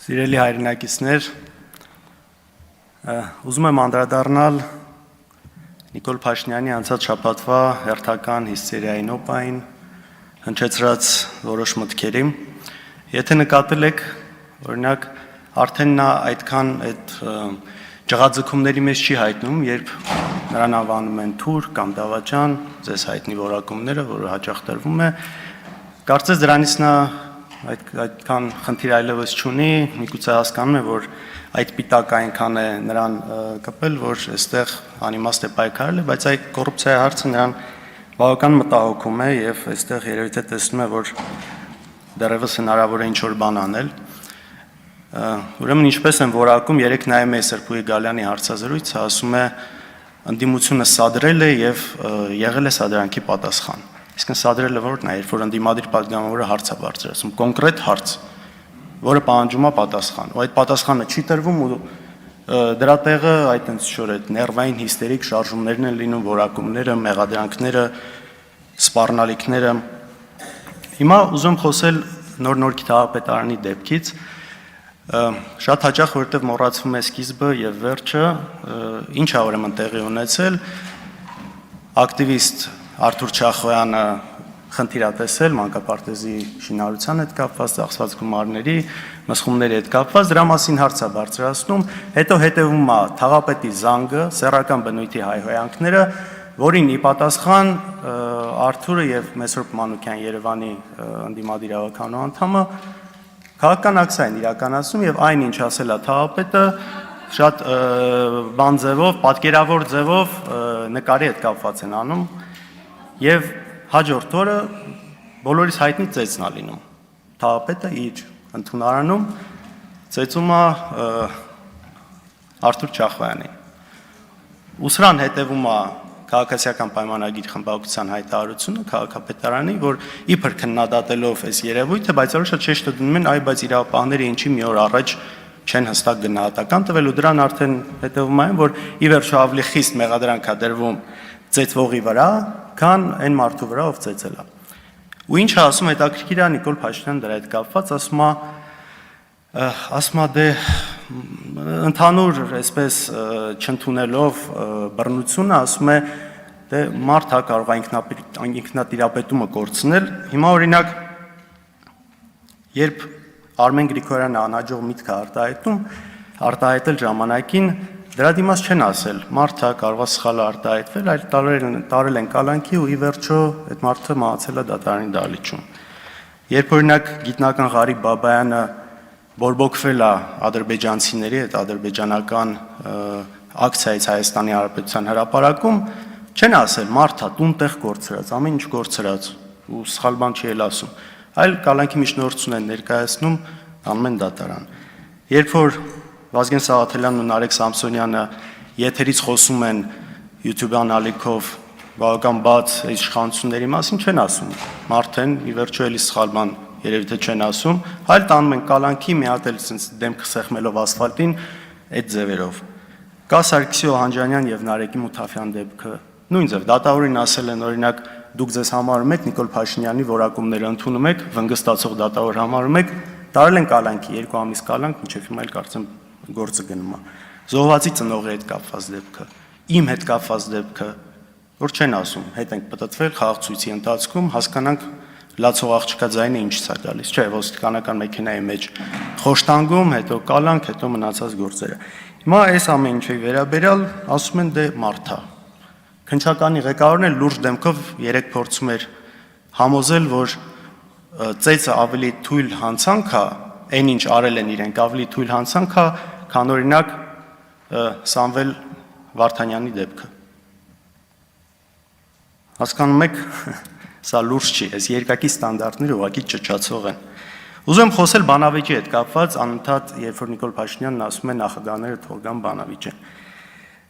Սիրելի հայրենակիցներ, ուզում եմ անդրադառնալ Նիկոլ Փաշինյանի անցած շաբաթվա հերթական հիսթերիայի նոպային հնչեցրած որոշ մտքերի։ Եթե նկատել եք, օրինակ, արդեն նա այդքան այդ ջղաձգումների մեջ չի հայտնում, երբ նրան անվանում են թուր կամ դավաճան, ձեզ հայտնի որակումները, որը հաճախ տրվում է, կարծես դրանից նա այդքան խնդիր այլևս չունի, միգուցե հասկանում է, որ այդ պիտակը այնքան է նրան կպել, որ այստեղ անիմաստ է պայքարել, բայց այդ կոռուպցիայի հարցը նրան բավական մտահոգում է եւ այստեղ երևի թե տեսնում է, որ դեռևս հնարավոր է ինչ-որ բան անել։ Ուրեմն ինչպես են որակում, երեք նայում է Սրբուհի Գալյանի հարցազրույցը, ասում է ընդդիմությունը սադրել է եւ եղել է սադրանքի պատասխան։ Իսկ սադրելը որն է, երբ որ ընդդիմադիր պատգամավորը հարց է բարձրացում, կոնկրետ հարց, որը պահանջում է պատասխան, ու այդ պատասխանը չի տրվում ու դրա տեղը այտենց շոր այդ ներվային հիստերիկ շարժումներն են լինում, որակումները, մեղադրանքները, սպառնալիքները։ Հիմա ուզում խոսել նոր գիտահավատարանի դեպքից, շատ հաճախ որտեղ մոռացվում է սկիզբը եւ վերջը, ինչ է ուրեմն տեղի ունեցել, ակտիվիստ Արթուր Չախոյանը խնդիր է տեսել մանկապարտեզի շինարարության հետ կապված, ծախսված գումարների, մսխումների հետ կապված, դրա մասին հարց է բարձրացնում, հետո հետևում է թաղապետի զանգը, սեռական բնույթի հայհոյանքները, որին ի պատասխան Արթուրը եւ Մեսրոպ Մանուկյան Երևանի ընդդիմադիր ավականու անդամը քաղաքական ակցիա են իրականացնում եւ այն ինչ ասել է թաղապետը շատ բան ձևով, պատկերավոր ձևով նկարի հետ կապված են անում եւ հաջորդ օրը բոլորիս հայտնի ծեծն է լինում։ Թաղապետը իր ընդունարանում ծեծում է Արթուր Չախոյանին։ Ուսրան հետևում է քաղաքացիական պայմանագիր խմբակցության հայտարարությունը քաղաքապետարանի, որ իբր քննադատելով այս երևույթը, բայց որոշը ճիշտ դնում են, այ բայց իրավապահները ինչի մի օր առաջ չեն հստակ գնահատական տվել ու դրան արդեն հետևում այն, որ ի վերջո ավելի խիստ մեղադրանք է դրվում ծեծվողի վրա, քան այն մարդու վրա, ով ծեծել է։ Ու ինչ է ասում, հետաքրքիր է Նիկոլ Փաշինյանը դրա հետ կապված, ասում է դե ընդհանուր այսպես չընդունելով բռնությունը, ասում է դե մարդը կարող է ինքնատիրապետումը կորցնել։ Հիմա օրինակ երբ Արմեն Գրիգորյանը անհաջող միտք է արտահայտել ժամանակին, դրա դիմաց չեն ասել, մարդը կարող է սխալ արտահայտվել, այլ տարել են կալանքի ու ի վերջո այդ մարդը մահացել է դատարանի դահլիճում։ Երբ օրինակ գիտնական Ղարիբ Բաբայանը բորբոքվել է ադրբեջանցիների հետ ադրբեջանական ակցիայից Հայաստանի Հանրապետության հրապարակում, չեն ասել մարդը տուն-տեղ կորցրած, ամեն ինչ կորցրած ու սխալ բան չի էլ ասում, այլ կալանքի միջնորդություն են ներկայացնում, անում են դատարան։ Երբ որ Վազգեն Սաղաթելյանն ու Նարեկ Սամսոնյանը եթերից խոսում են YouTube-յան ալիքով բավական բաց իշխանությունների մասին, չեն ասում, մարդեն ի վերջո էլի սխալ բան երևի թե չեն ասում, այլ տանում են կալանքի, մի հատ էլ sense դեմքը սեղմելով ասֆալտին այդ ձևերով։ Կա Սարգսի Օհանջանյան եւ Նարեկի Մութաֆյան դեպքը, նույն ձև դատավորին ասել են օրինակ դուք ձեզ համարում եք Նիկոլ Փաշինյանի որակումները ընդունում եք, վնգստացող դատավոր համարում եք, տարել են կալանքի, 2 ամիս կալանք, մինչև հիմա էլ կարծեմ գործը գնում է։ Զոհվածի ծնողի հետ կապված դեպքը, իմ հետ կապված դեպքը, որ չեն ասում, հետ ենք պատտվել խաղաղցույցի ընթացքում, հասկանանք լացող աղջկա ձայնը ինչից է գալիս, չէ, ոստիկանական մեքենայի մեջ խոշտանգում, հետո կալանք, հետո մնացած գործերը։ Հիմա այս ամեն ինչի վերաբերյալ ասում են դե մարդա։ Քննչականի ղեկավարն էլ լուրջ դեմքով երեք փորձում էր համոզել, որ ծեծը ավելի թույլ հանցանք է, այն ինչ արել են իրենք ավելի թույլ հանցանք է, քան օրինակ Սամվել Վարդանյանի դեպքը։ Հասկանում եք, սա լուրջ չի, այս երկակի ստանդարտները ուղղակի ճճացող են։ Ուզում եմ խոսել բանավեճի հետ կապված, անընդհատ երբ որ Նիկոլ Փաշինյանն ասում է նախագահները թող գան բանավիճեն։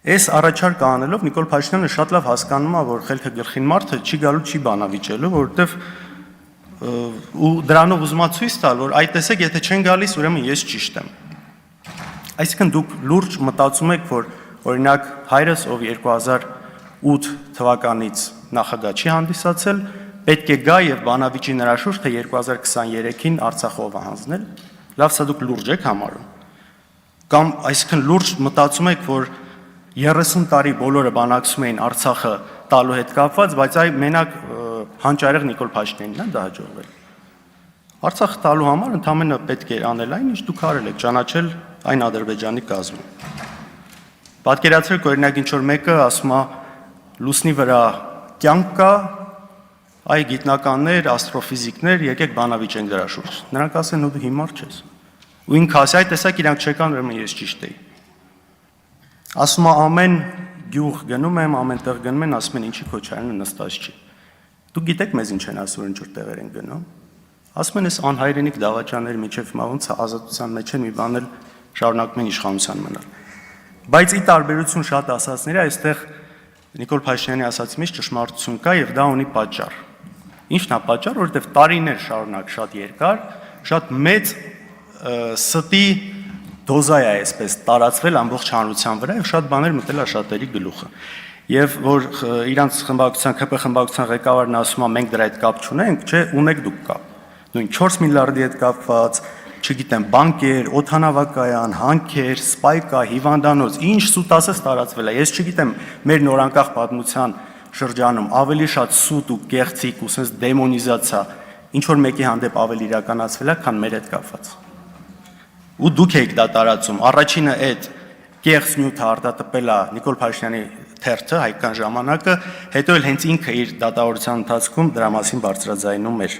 Այս առաջարկը անելով Նիկոլ Փաշինյանը շատ լավ հասկանում է, որ խելքը գլխին մարդը չի գալու, չի բանավիճելու, որովհետև ու դրանով ուզում է ցույց տալ, որ այ տեսեք, եթե չեն գալիս, ուրեմն ես ճիշտ եմ։ Այսինքն դուք լուրջ մտածում եք, որ օրինակ հայրս, ով 2008 թվականից նախագահ չի հանդիսացել, պետք է գա եւ բանավիճի նրա շուրջ, թե 2023-ին Արցախը ով է հանձնել։ Լավ, սա դուք լուրջ եք համարում։ Կամ այսինքն լուրջ մտածում եք, որ 30 տարի բոլորը բանակցում էին Արցախը տալու հետ կապված, բայց այ մենակ հանճարեղ Նիկոլ Փաշինյանին է դա հաջողվել։ Արցախը տալու համար ընդամենը պետք է անել այն, ինչ դուք արել եք, ճանաչել այն Ադրբեջանի կազմում։ Պատկերացրեք, օրինակ ինչ որ մեկը ասում է լուսնի վրա կյանք կա, այ գիտնականներ, աստրոֆիզիկներ, եկեք բանավիճենք դրա շուրջ։ Նրանք ասեն, ու դու հիմար չես։ Ու ինքը ասի, այ տեսակ իրանք չեկան, ուրեմն ես ճիշտ էի։ Ասում է ամեն գյուղ գնում եմ, ամեն տեղ գնում են, ասում են ինչի Քոչարյանը նստած չի։ Դուք գիտեք մեզ ինչ են ասում, որ ինչ որ տեղեր են գնում։ Ասում են, այս անհայրենիք դավաճանների միջև հիմա ոնց է ազատության մեջ են մի բան էլ շարունակում են իշխանության մնալ։ Բայց ի տարբերություն շատ ասածների, այստեղ Նիկոլ Փաշինյանի ասածի մեջ ճշմարտություն կա եւ դա ունի պատճառ։ Ինչն է պատճառը, որովհետեւ տարիներ շարունակ շատ երկար, շատ մեծ ստի դոզա է այսպես տարածվել ամբողջ հանրության վրա եւ շատ բաներ մտել է շատերի գլուխը։ Եվ որ իրանց խմբակցության ԿՊ խմբակցության ղեկավարն ասում է մենք դրա հետ կապ չունենք, չէ, ունեք դուք կապ։ Նույն 4 միլիարդի հետ կապված, չգիտեմ, բանկեր, օդանավակայան, հանքեր, սպայկա, հիվանդանոց, ինչ սուտ ասես տարածվել է։ Ես չգիտեմ, մեր նորանկախ պատմության շրջանում ավելի շատ սուտ ու կեղծիք ու sense դեմոնիզացիա ինչ որ մեկի հանդեպ ավելի իրականացվել է, քան մեր հետ կապված։ Ու դուք եք դա տարածում։ Առաջինը այդ կեղծ նյութը արտատպել է Նիկոլ Փաշինյանի թերթը, Հայկական ժամանակը, հետո էլ հենց ինքը իր դատավորության ընթացքում դրա մասին բարձրաձայնում էր։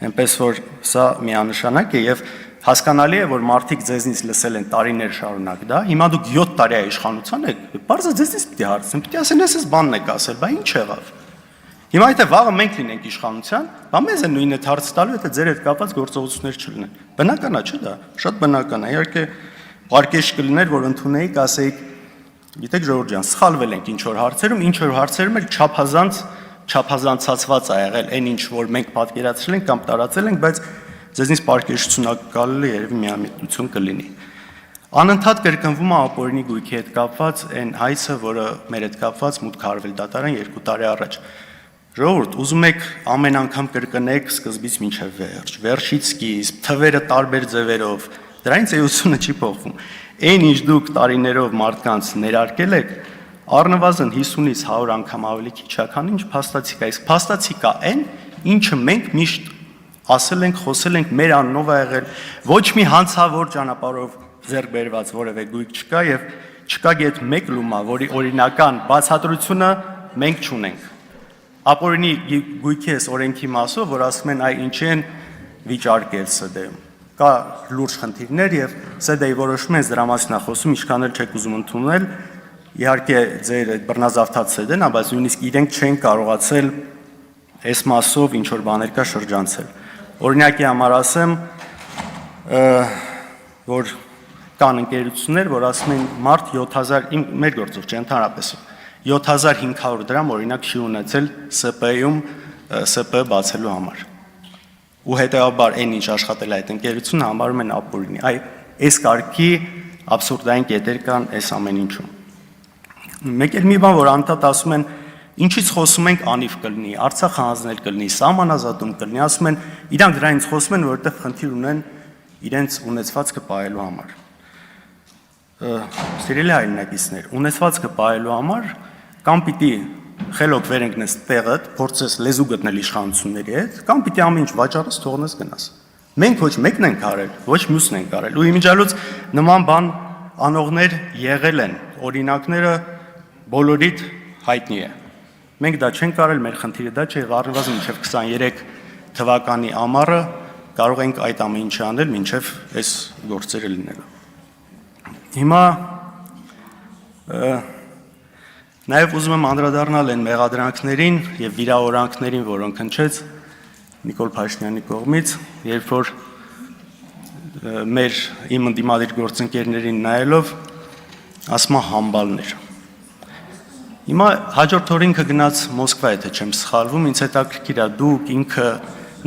Այնպես որ սա միանշանակ է եւ հասկանալի է, որ մարդիկ ձեզնից լսել են տարիներ շարունակ դա, հիմա դուք 7 տարի է իշխանության եք, բարձր ձեզնից պիտի հարցնեմ, պիտի ասեն, ես բանն եք ասել, բա ինչ եղավ։ Հիմա եթե վաղը մենք լինենք իշխանության, բա մեզ են նույնը հարց տալու, եթե ձեր հետ կապված գործողություններ չլինեն։ Բնական է, չէ՞ դա։ Շատ բնական է։ Իհարկե պարկեշ կլիներ, որ ընդունեիք, ասեիք, գիտեք Ժողովուրդ ջան, սխալվել ենք ինչ որ հարցերում էլ չափազանցացված ա եղել այն ինչ որ մենք պատկերացրել ենք կամ տարածել ենք, բայց ձեզնից պարկեշություննակալը երևի միամիտնություն կլինի։ Անընդհատ կրկնվում է ապօրինի գույքի հետ կապված այն հայցը, որը մեր հետ կապված մուտք արվել դատարան 2 տարի առաջ։ Ժողովուրդ, ուզում եք ամեն անգամ կրկնեք սկզբից մինչև վերջ, վերջից սկիզբ, թվերը տարբեր ձևերով, դրանից էությունը չի փոխվում։ Այն ինչ դուք տարիներով մարդկանց ներարկել եք, առնվազն 50-ից 100 անգամ ավելի քիչ է, քան ինչ փաստացի կա։ Իսկ փաստացի կա այն, ինչը մենք միշտ ասել ենք, խոսել ենք, մեր անունով ա եղել, ոչ մի հանցավոր ճանապարհով ձեռք բերված որևէ գույք չկա եւ չկա գետ մեկ լումա, որի օրինական բացատրությունը մենք չունենք։ Ապօրինի գույքի էս օրենքի մասով, որ ասում են այ ինչի են վիճարկել ՍԴ-ում։ Կա լուրջ խնդիրներ եւ ՍԴ-ի որոշումը դրա մասին է խոսում, ինչքան էլ չեք ուզում ընդունել, իհարկե ձեր այդ բռնազավթած ՍԴ-ն, բայց նույնիսկ իրենք չեն կարողացել այս մասով ինչ որ բաներ կա շրջանցել։ Օրինակի համար ասեմ, որ կան ընկերություններ, որ ասում են մարդ 7000 մեր գործով չէ, ընդհանրապես 7500 դրամ օրինակ չի ունեցել ՍՊ-ում ՍՊ բացելու համար։ Ու հետեւաբար այն ինչ աշխատել է այդ ընկերությունը համարում են ապօրինի։ Այ այս կարգի աբսուրդային կետեր կան այս ամեն ինչում։ Մեկ էլ մի բան, որ անդադ ասում են, ինչից խոսում ենք անիվ կլինի, Արցախը հանձնել կլինի, սահմանազատում կլինի, ասում են, իրանք դրանից խոսում են, որովհետև խնդիր ունեն իրենց ունեցվածքը պահելու համար։ Սիրելի հայրենակիցներ, ունեցվածքը պահելու համար կամ պիտի խելոք վերընկնես տեղդ, փորձես լեզու գտնել իշխանությունների հետ, կամ պիտի ամեն ինչ վաճառես, թողնես գնաս։ Մենք ոչ մեկն ենք արել, ոչ մյուսն ենք արել։ Ու իմիջիալուց նման բան անողներ եղել են, օրինակները բոլորիդ հայտնի է։ Մենք դա չենք արել, մեր խնդիրը դա չէ, առնվազն մինչև 23 թվականի ամառը կարող ենք այդ ամեն ինչը անել, մինչև այս գործերը լինելու։ Հիմա նաև ուզում եմ անդրադառնալ այն մեղադրանքներին եւ վիրավորանքներին, որոնք հնչեց Նիկոլ Փաշինյանի կողմից, երբ որ իմ ընդդիմադիր գործընկերներին նայելով ասում է համբալներ։ Հիմա հաջորդ օրը ինքը գնաց Մոսկվա, եթե չեմ սխալվում, ինձ հետաքրքիր է դուք ինքը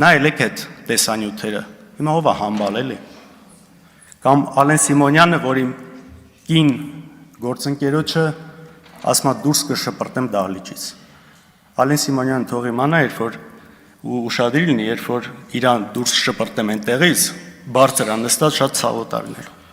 նայել եք այդ տեսանյութերը։ Հիմա ով է համբալ էլի։ Կամ Ալեն Սիմոնյանը, որ իմ կին գործընկերոջը ասում է դուրս կշպրտեմ դահլիճից։ Ալեն Սիմոնյանը թող իմանա, երբ որ ու ուշադրի լինի, երբ որ իրան դուրս շպրտեմ այնտեղից, բարձր է նստած, շատ ցավոտ է լինելու։